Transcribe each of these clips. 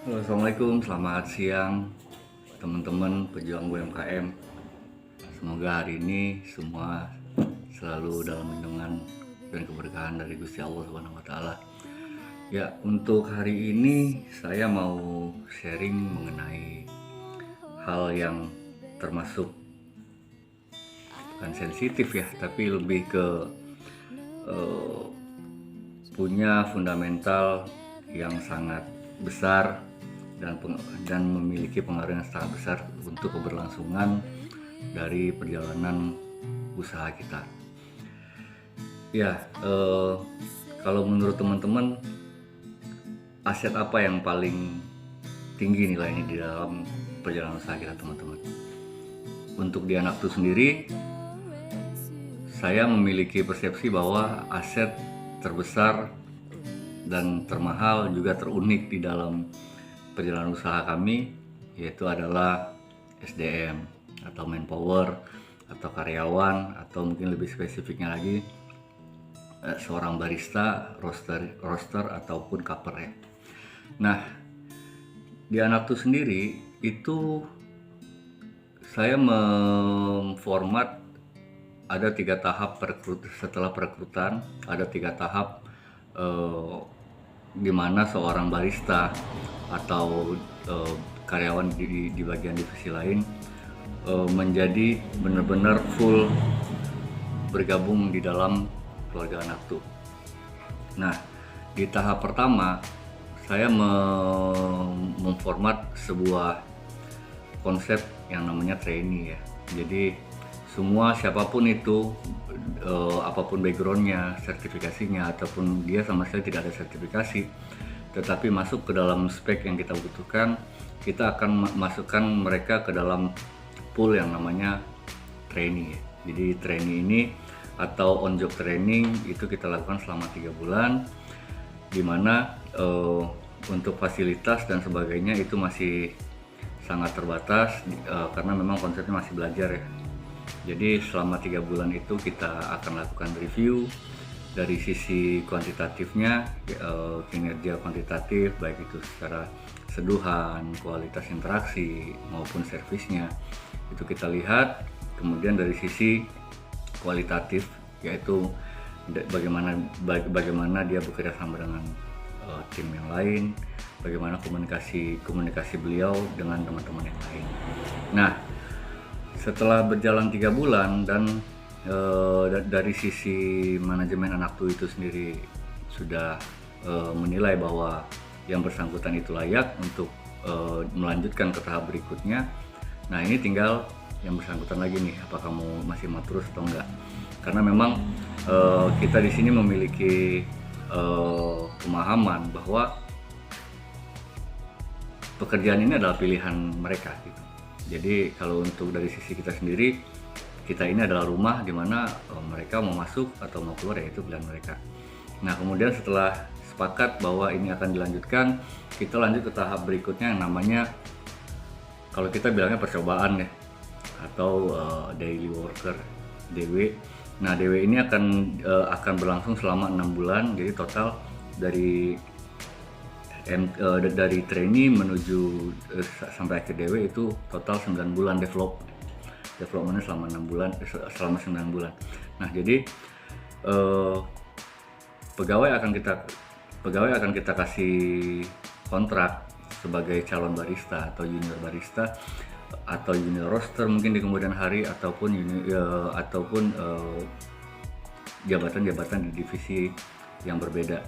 Halo, Assalamualaikum, selamat siang teman-teman pejuang UMKM. Semoga hari ini semua selalu dalam lindungan dan keberkahan dari Gusti Allah Subhanahu wa taala. Ya, untuk hari ini saya mau sharing mengenai hal yang termasuk bukan sensitif ya, tapi lebih ke eh, punya fundamental yang sangat besar dan memiliki pengaruh yang sangat besar untuk keberlangsungan dari perjalanan usaha kita. Ya, kalau menurut teman-teman, aset apa yang paling tinggi nilainya di dalam perjalanan usaha kita, teman-teman? Untuk di Anaktu sendiri, saya memiliki persepsi bahwa aset terbesar dan termahal juga terunik di dalam perjalanan usaha kami yaitu adalah SDM atau manpower atau karyawan, atau mungkin lebih spesifiknya lagi seorang barista, roaster ataupun cuper ya. Nah, di Anaktu sendiri itu saya memformat ada 3 tahap setelah perekrutan, ada 3 tahap di mana seorang barista atau karyawan di bagian divisi lain menjadi benar-benar full bergabung di dalam keluarga Anaktu. Nah, di tahap pertama saya memformat sebuah konsep yang namanya trainee ya. Jadi semua siapapun itu, apapun backgroundnya, sertifikasinya, ataupun dia sama sekali tidak ada sertifikasi, tetapi masuk ke dalam spek yang kita butuhkan, kita akan masukkan mereka ke dalam pool yang namanya trainee. Jadi trainee ini atau on job training itu kita lakukan selama 3 bulan, di mana untuk fasilitas dan sebagainya itu masih sangat terbatas karena memang konsepnya masih belajar ya. Jadi selama 3 bulan itu kita akan lakukan review dari sisi kuantitatifnya, kinerja kuantitatif baik itu secara seduhan, kualitas interaksi maupun servisnya itu kita lihat. Kemudian dari sisi kualitatif yaitu bagaimana dia bekerja sama dengan tim yang lain, bagaimana komunikasi beliau dengan teman-teman yang lain. Nah, setelah berjalan 3 bulan dan dari sisi manajemen Anaktu itu sendiri sudah menilai bahwa yang bersangkutan itu layak untuk melanjutkan ke tahap berikutnya. Nah, ini tinggal yang bersangkutan lagi nih, apakah masih mau terus atau enggak. Karena memang kita di sini memiliki pemahaman bahwa pekerjaan ini adalah pilihan mereka gitu. Jadi kalau untuk dari sisi kita sendiri, kita ini adalah rumah di mana mereka mau masuk atau mau keluar ya itu pilihan mereka. Nah, kemudian setelah sepakat bahwa ini akan dilanjutkan, kita lanjut ke tahap berikutnya yang namanya, kalau kita bilangnya percobaan ya, atau daily worker DW. Nah, DW ini akan berlangsung selama 6 bulan. Jadi total dari trainee menuju sampai akhir DW itu total 9 bulan developmentnya selama 6 bulan, selama 9 bulan. Nah, jadi pegawai akan kita kasih kontrak sebagai calon barista atau junior barista atau junior roaster mungkin di kemudian hari, ataupun jabatan-jabatan di divisi yang berbeda.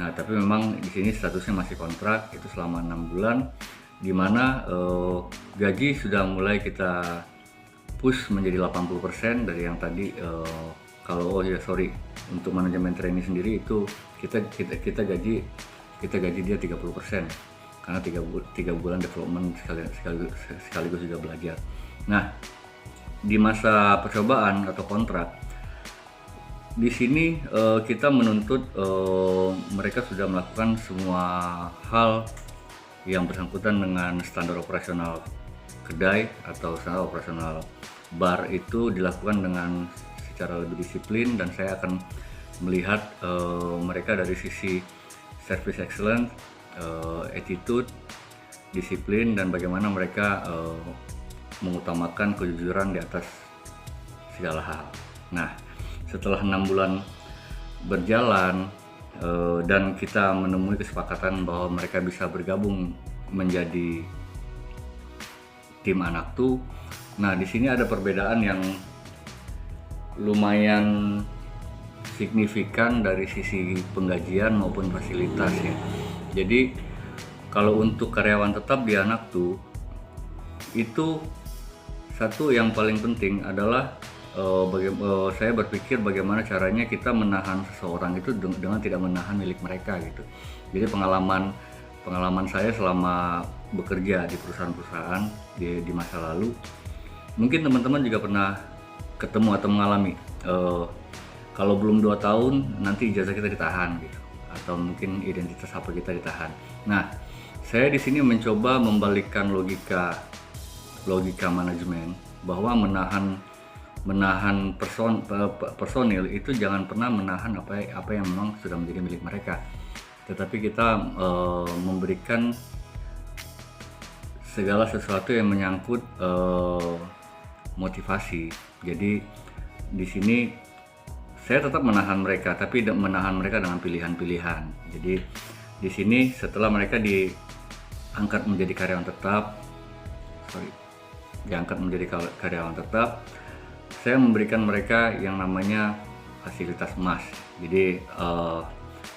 Nah, tapi memang di sini statusnya masih kontrak itu selama 6 bulan, di mana gaji sudah mulai kita push menjadi 80% dari yang tadi. Untuk manajemen trainee sendiri itu kita gaji dia 30% karena 3 bulan development sekaligus juga belajar. Nah, di masa percobaan atau kontrak di sini kita menuntut mereka sudah melakukan semua hal yang bersangkutan dengan standar operasional kedai atau standar operasional bar itu dilakukan dengan secara lebih disiplin, dan saya akan melihat mereka dari sisi service excellence, attitude, disiplin dan bagaimana mereka mengutamakan kejujuran di atas segala hal. Nah, setelah 6 bulan berjalan dan kita menemui kesepakatan bahwa mereka bisa bergabung menjadi tim Anak Tuh. Nah, di sini ada perbedaan yang lumayan signifikan dari sisi penggajian maupun fasilitas ya. Jadi kalau untuk karyawan tetap di Anak Tuh, itu satu yang paling penting adalah saya berpikir bagaimana caranya kita menahan seseorang itu dengan tidak menahan milik mereka gitu. Jadi pengalaman saya selama bekerja di perusahaan-perusahaan di masa lalu, mungkin teman-teman juga pernah ketemu atau mengalami kalau belum 2 tahun nanti ijazah kita ditahan gitu, atau mungkin identitas apa kita ditahan. Nah, saya di sini mencoba membalikkan logika manajemen bahwa menahan personil itu jangan pernah menahan apa yang memang sudah menjadi milik mereka, tetapi kita memberikan segala sesuatu yang menyangkut motivasi. Jadi di sini saya tetap menahan mereka, tapi menahan mereka dengan pilihan-pilihan. Jadi di sini setelah mereka diangkat menjadi karyawan tetap, saya memberikan mereka yang namanya fasilitas emas. Jadi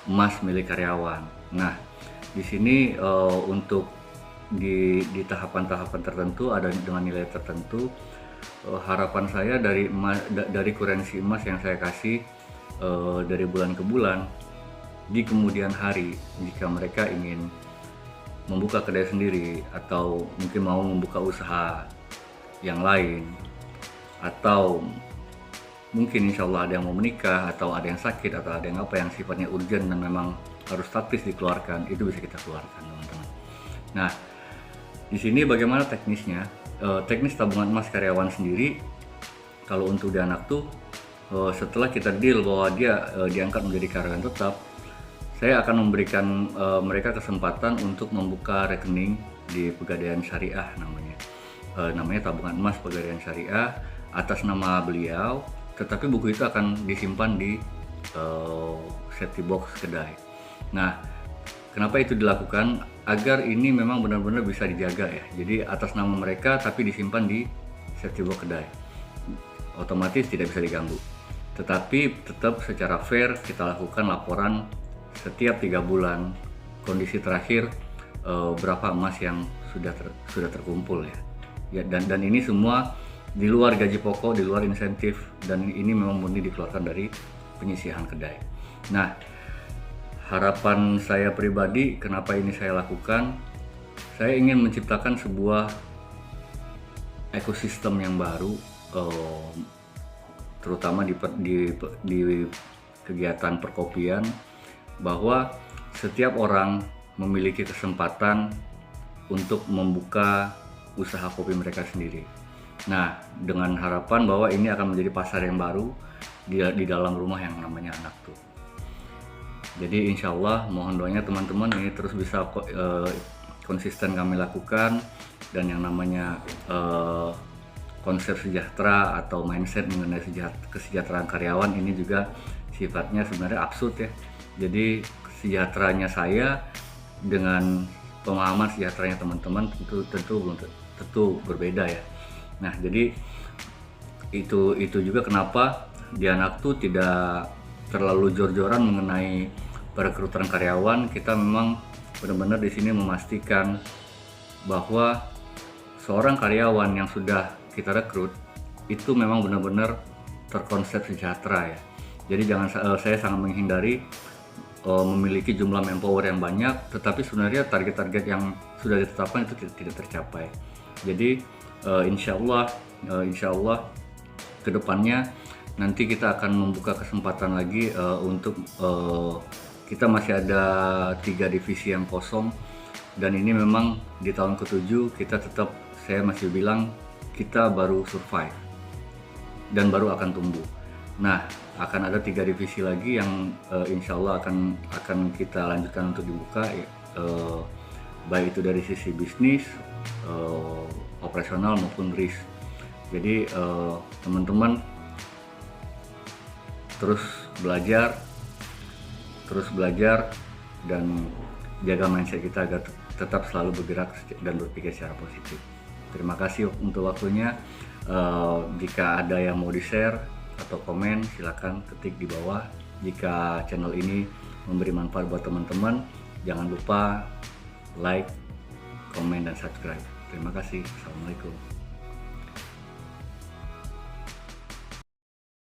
emas milik karyawan. Nah, di sini untuk di tahapan-tahapan tertentu ada dengan nilai tertentu. Harapan saya dari kurensi emas yang saya kasih dari bulan ke bulan, di kemudian hari jika mereka ingin membuka kedai sendiri atau mungkin mau membuka usaha yang lain, atau mungkin insya Allah ada yang mau menikah atau ada yang sakit atau ada yang apa yang sifatnya urgent dan memang harus taktis dikeluarkan, itu bisa kita keluarkan teman-teman. Nah, di sini bagaimana teknisnya? Teknis tabungan emas karyawan sendiri, kalau untuk di Anak Tuh, setelah kita deal bahwa dia diangkat menjadi karyawan tetap, saya akan memberikan mereka kesempatan untuk membuka rekening di Pegadaian Syariah namanya tabungan emas Pegadaian Syariah atas nama beliau, tetapi buku itu akan disimpan di safety box kedai. Nah, kenapa itu dilakukan? Agar ini memang benar-benar bisa dijaga ya. Jadi atas nama mereka tapi disimpan di safety box kedai. Otomatis tidak bisa diganggu. Tetapi tetap secara fair kita lakukan laporan setiap 3 bulan kondisi terakhir berapa emas yang sudah terkumpul ya. Ya, dan ini semua di luar gaji pokok, di luar insentif, dan ini memang murni dikeluarkan dari penyisihan kedai. Nah, harapan saya pribadi, kenapa ini saya lakukan, saya ingin menciptakan sebuah ekosistem yang baru, terutama di kegiatan perkopian, bahwa setiap orang memiliki kesempatan untuk membuka usaha kopi mereka sendiri. Nah, dengan harapan bahwa ini akan menjadi pasar yang baru di dalam rumah yang namanya Anak Tuh. Jadi insya Allah mohon doanya teman-teman ini terus bisa konsisten kami lakukan, dan yang namanya konsep sejahtera atau mindset mengenai kesejahteraan karyawan ini juga sifatnya sebenarnya absurd ya. Jadi sejahteranya saya dengan pemahaman sejahteranya teman-teman tentu berbeda ya. Nah, jadi itu juga kenapa di Anak Tuh tidak terlalu jor-joran mengenai perekrutan karyawan. Kita memang benar-benar di sini memastikan bahwa seorang karyawan yang sudah kita rekrut itu memang benar-benar terkonsep sejahtera ya. Jadi saya sangat menghindari memiliki jumlah manpower yang banyak, tetapi sebenarnya target-target yang sudah ditetapkan itu tidak tercapai. Jadi insya Allah kedepannya nanti kita akan membuka kesempatan lagi untuk kita masih ada 3 divisi yang kosong, dan ini memang di tahun ke-7 kita tetap, saya masih bilang kita baru survive dan baru akan tumbuh. Nah, akan ada 3 divisi lagi yang insya Allah akan kita lanjutkan untuk dibuka. baik itu dari sisi bisnis, operasional maupun risk. Jadi teman-teman terus belajar dan jaga mindset kita agar tetap selalu bergerak dan berpikir secara positif. Terima kasih untuk waktunya. Jika ada yang mau di-share atau komen, silakan ketik di bawah. Jika channel ini memberi manfaat buat teman-teman, jangan lupa like, komen, dan subscribe. Terima kasih. Assalamualaikum.